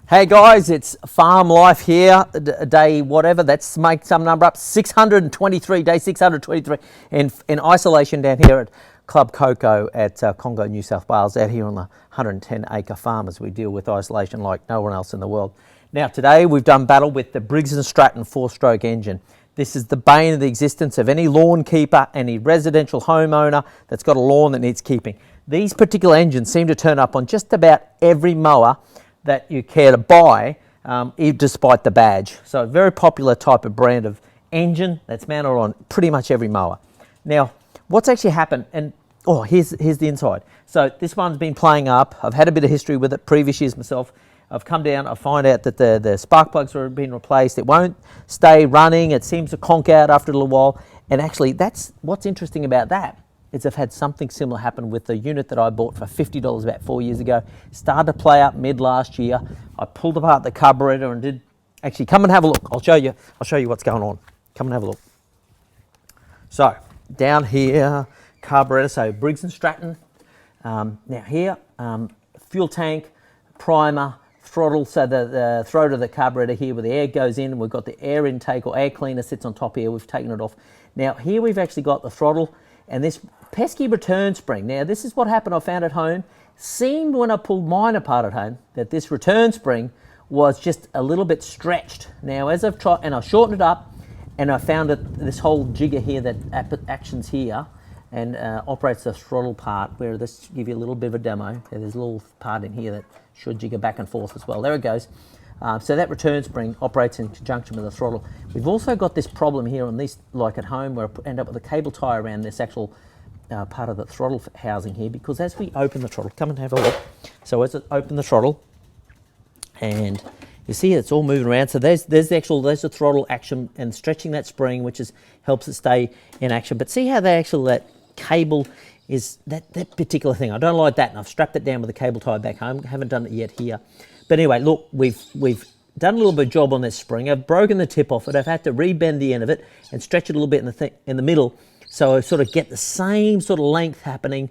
Hey guys, it's farm life here, day whatever, let's make some number up, 623, day 623 in isolation down here at Club Coco at Congo, New South Wales, out here on the 110 acre farm as we deal with isolation like no one else in the world. Now today we've done battle with the Brigs and Stratton 4-stroke engine. This is the bane of the existence of any lawn keeper, any residential homeowner that's got a lawn that needs keeping. These particular engines seem to turn up on just about every mower that you care to buy, despite the badge. So a very popular type of brand of engine that's mounted on pretty much every mower. Now, what's actually happened, and here's the inside. So this one's been playing up. I've had a bit of history with it previous years myself. I've come down, I find out that the spark plugs are being replaced. It won't stay running. It seems to conk out after a little while. And actually, that's what's interesting about that. Is I've had something similar happen with the unit that I bought for $50 about 4 years ago. Started to play up mid last year. I pulled apart the carburetor and did actually come and have a look. I'll show you what's going on. Come and have a look. So down here, carburetor. So Brigs and Stratton. Now here, fuel tank, primer, throttle. So the throat of the carburetor here where the air goes in. We've got the air intake or air cleaner sits on top here. We've taken it off. Now here we've actually got the throttle and this pesky return spring. Now this is what happened I found at home. Seemed when I pulled mine apart at home that this return spring was just a little bit stretched. Now as I've tried, and I shortened it up and I found that this whole jigger here that actions here and operates the throttle part, where this give you a little bit of a demo. There's a little part in here that should jigger back and forth as well. There it goes. So that return spring operates in conjunction with the throttle. We've also got this problem here on this, like at home, where I end up with a cable tie around this actual part of the throttle housing here, because as we open the throttle, come and have a look. So as I open the throttle, and you see it's all moving around. So there's the throttle action and stretching that spring, which helps it stay in action. But see how that cable is that particular thing. I don't like that, and I've strapped it down with a cable tie back home. Haven't done it yet here. But anyway, look, we've done a little bit of job on this spring. I've broken the tip off it. I've had to rebend the end of it and stretch it a little bit in the middle, so I sort of get the same sort of length happening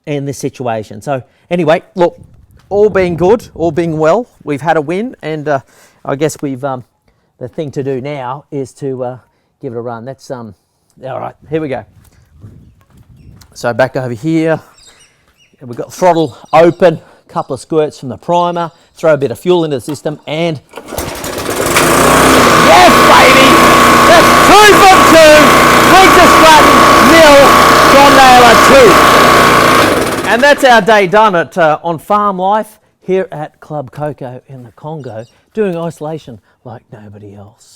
in this situation. So anyway, look, all being good, all being well, we've had a win, and I guess we've the thing to do now is to give it a run. That's all right. Here we go. So back over here, we've got throttle open. Couple of squirts from the primer, throw a bit of fuel into the system, and yes, baby! That's 2 from 2. Brigs and Stratton 0, John Naylor 2. And that's our day done at on Farm Life here at Club Coco in the Congo, doing isolation like nobody else.